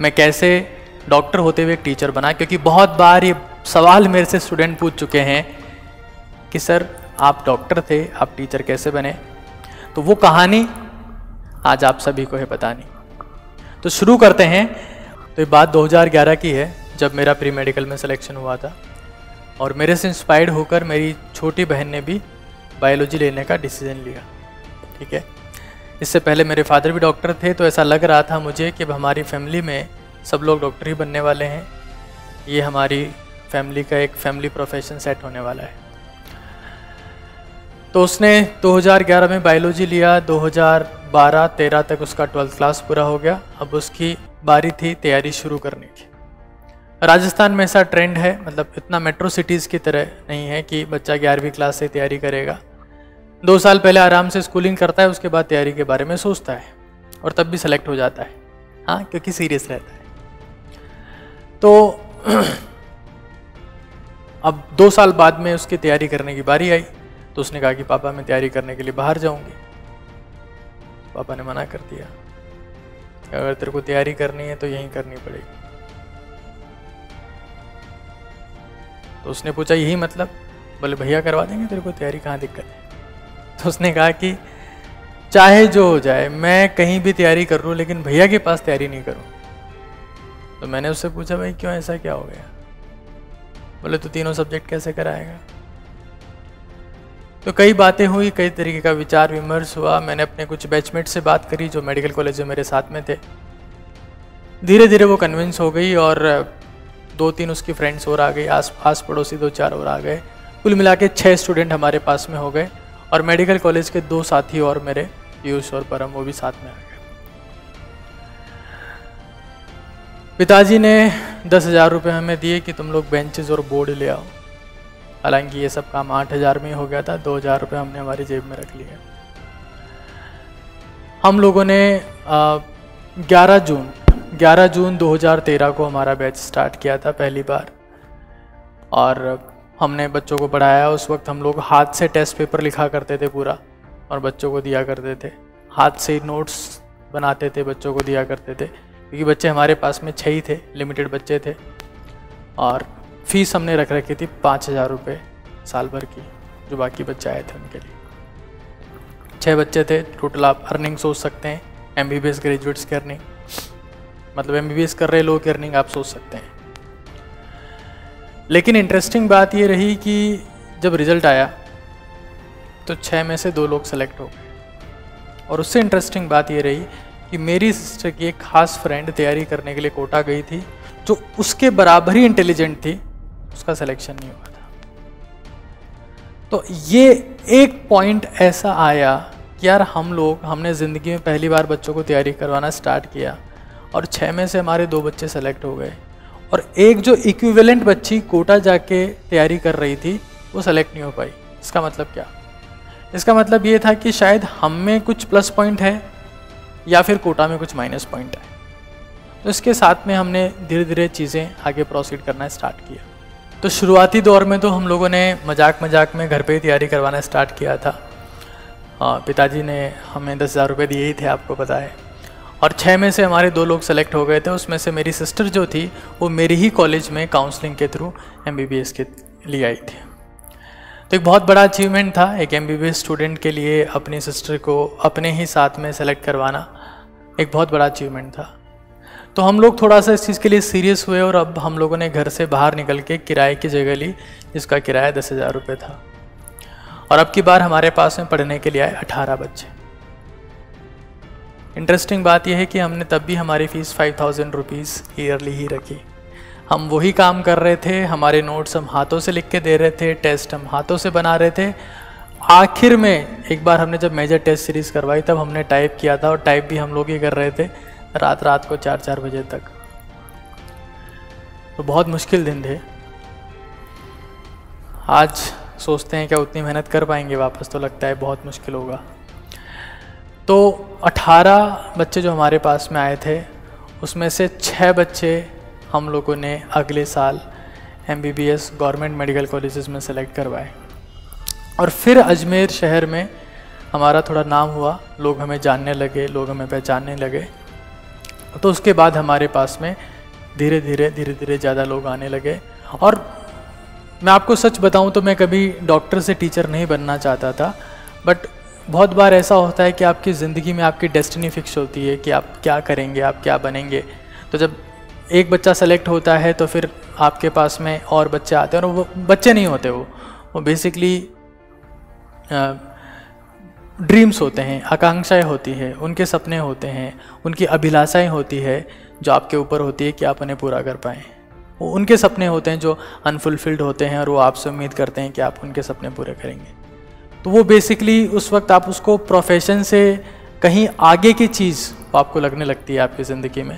मैं कैसे डॉक्टर होते हुए एक टीचर बना, क्योंकि बहुत बार ये सवाल मेरे से स्टूडेंट पूछ चुके हैं कि सर आप डॉक्टर थे, आप टीचर कैसे बने। तो वो कहानी आज आप सभी को है बतानी। तो शुरू करते हैं। तो ये बात 2011 की है, जब मेरा प्री मेडिकल में सिलेक्शन हुआ था और मेरे से इंस्पायर्ड होकर मेरी छोटी बहन ने भी बायोलॉजी लेने का डिसीजन लिया। ठीक है, इससे पहले मेरे फादर भी डॉक्टर थे, तो ऐसा लग रहा था मुझे कि हमारी फैमिली में सब लोग डॉक्टर ही बनने वाले हैं, ये हमारी फैमिली का एक फैमिली प्रोफेशन सेट होने वाला है। तो उसने 2011 में बायोलॉजी लिया, 2012-13 तक उसका 12th क्लास पूरा हो गया। अब उसकी बारी थी तैयारी शुरू करने की। राजस्थान में ऐसा ट्रेंड है, मतलब इतना मेट्रो सिटीज़ की तरह नहीं है कि बच्चा 11वीं क्लास से तैयारी करेगा। 2 साल पहले आराम से स्कूलिंग करता है, उसके बाद तैयारी के बारे में सोचता है और तब भी सेलेक्ट हो जाता है। हाँ, क्योंकि सीरियस रहता है। तो अब 2 साल बाद में उसकी तैयारी करने की बारी आई, तो उसने कहा कि पापा मैं तैयारी करने के लिए बाहर जाऊंगी। पापा ने मना कर दिया, अगर तेरे को तैयारी करनी है तो यहीं करनी पड़ेगी। तो उसने पूछा यही मतलब? बोले भैया करवा देंगे तेरे को तैयारी, कहाँ दिक्कत है। तो उसने कहा कि चाहे जो हो जाए मैं कहीं भी तैयारी कर लूँ, लेकिन भैया के पास तैयारी नहीं करूँ। तो मैंने उससे पूछा भाई क्यों, ऐसा क्या हो गया? बोले तो तीनों सब्जेक्ट कैसे कराएगा। तो कई बातें हुई, कई तरीके का विचार विमर्श हुआ। मैंने अपने कुछ बैचमेट से बात करी जो मेडिकल कॉलेज में मेरे साथ में थे। धीरे धीरे वो कन्विंस हो गई और 2-3 उसकी फ्रेंड्स और आ गई, आस पड़ोसी 2-4 और आ गए। कुल मिला के 6 स्टूडेंट हमारे पास में हो गए और मेडिकल कॉलेज के 2 साथी और मेरे, पीयूष और परम, वो भी साथ में आ गए। पिताजी ने 10,000 रुपये हमें दिए कि तुम लोग बेंचेस और बोर्ड ले आओ। हालांकि ये सब काम 8,000 में ही हो गया था, 2,000 रुपये हमने हमारी जेब में रख लिए। हम लोगों ने 11 जून 2013 को हमारा बैच स्टार्ट किया था पहली बार, और हमने बच्चों को पढ़ाया। उस वक्त हम लोग हाथ से टेस्ट पेपर लिखा करते थे पूरा और बच्चों को दिया करते थे। हाथ से नोट्स बनाते थे, बच्चों को दिया करते थे, क्योंकि बच्चे हमारे पास में 6 ही थे, लिमिटेड बच्चे थे। और फीस हमने रख रखी थी 5,000 रुपये साल भर की, जो बाकी बच्चे आए थे उनके लिए। 6 बच्चे थे टोटल। आप अर्निंग सोच सकते हैं, MBBS ग्रेजुएट्स की अर्निंग, मतलब MBBS कर रहे लोग की अर्निंग आप सोच सकते हैं। लेकिन इंटरेस्टिंग बात ये रही कि जब रिज़ल्ट आया तो 6 में से 2 लोग सेलेक्ट हो गए। और उससे इंटरेस्टिंग बात ये रही कि मेरी सिस्टर की एक खास फ्रेंड तैयारी करने के लिए कोटा गई थी, जो उसके बराबर ही इंटेलिजेंट थी, उसका सिलेक्शन नहीं हुआ था। तो ये एक पॉइंट ऐसा आया कि यार हमने ज़िंदगी में पहली बार बच्चों को तैयारी करवाना स्टार्ट किया और 6 में से हमारे 2 बच्चे सेलेक्ट हो गए, और एक जो इक्विवेलेंट बच्ची कोटा जाके तैयारी कर रही थी वो सेलेक्ट नहीं हो पाई। इसका मतलब क्या? इसका मतलब ये था कि शायद हम में कुछ प्लस पॉइंट है या फिर कोटा में कुछ माइनस पॉइंट है। तो इसके साथ में हमने धीरे धीरे चीज़ें आगे प्रोसीड करना स्टार्ट किया। तो शुरुआती दौर में तो हम लोगों ने मजाक में घर पे ही तैयारी करवाना स्टार्ट किया था। पिताजी ने हमें 10,000 रुपये दिए ही थे, आपको पता है। और 6 में से हमारे 2 लोग सेलेक्ट हो गए थे। उसमें से मेरी सिस्टर जो थी वो मेरी ही कॉलेज में काउंसलिंग के थ्रू MBBS के लिए आई थी। तो एक बहुत बड़ा अचीवमेंट था एक MBBS स्टूडेंट के लिए अपनी सिस्टर को अपने ही साथ में सेलेक्ट करवाना, एक बहुत बड़ा अचीवमेंट था। तो हम लोग थोड़ा सा इस चीज़ के लिए सीरियस हुए और अब हम लोगों ने घर से बाहर निकल के किराए की जगह ली, जिसका किराया 10,000 रुपये था। और अब की बार हमारे पास में पढ़ने के लिए आए 18 बच्चे। इंटरेस्टिंग बात यह है कि हमने तब भी हमारी फ़ीस 5,000 रुपीज़ ईयरली ही रखी। हम वही काम कर रहे थे, हमारे नोट्स हम हाथों से लिख के दे रहे थे, टेस्ट हम हाथों से बना रहे थे। आखिर में एक बार हमने जब मेजर टेस्ट सीरीज़ करवाई तब हमने टाइप किया था, और टाइप भी हम लोग ही कर रहे थे रात को 4-4 बजे तक। तो बहुत मुश्किल दिन थे। आज सोचते हैं क्या उतनी मेहनत कर पाएंगे वापस, तो लगता है बहुत मुश्किल होगा। तो 18 बच्चे जो हमारे पास में आए थे उसमें से 6 बच्चे हम लोगों ने अगले साल MBBS गवर्नमेंट मेडिकल कॉलेजेस में सेलेक्ट करवाए। और फिर अजमेर शहर में हमारा थोड़ा नाम हुआ, लोग हमें जानने लगे, लोग हमें पहचानने लगे। तो उसके बाद हमारे पास में धीरे धीरे ज़्यादा लोग आने लगे। और मैं आपको सच बताऊं तो मैं कभी डॉक्टर से टीचर नहीं बनना चाहता था, बट बहुत बार ऐसा होता है कि आपकी ज़िंदगी में आपकी डेस्टिनी फिक्स होती है कि आप क्या करेंगे, आप क्या बनेंगे। तो जब एक बच्चा सेलेक्ट होता है तो फिर आपके पास में और बच्चे आते हैं, और वो बच्चे नहीं होते, वो बेसिकली ड्रीम्स होते हैं, आकांक्षाएं होती है, उनके सपने होते हैं, उनकी अभिलाषाएं होती है जो आपके ऊपर होती है कि आप उन्हें पूरा कर पाएँ। वो उनके सपने होते हैं जो अनफुलफिल्ड होते हैं और वो आपसे उम्मीद करते हैं कि आप उनके सपने पूरे करेंगे। तो वो बेसिकली उस वक्त आप उसको प्रोफेशन से कहीं आगे की चीज़ आपको लगने लगती है आपकी ज़िंदगी में।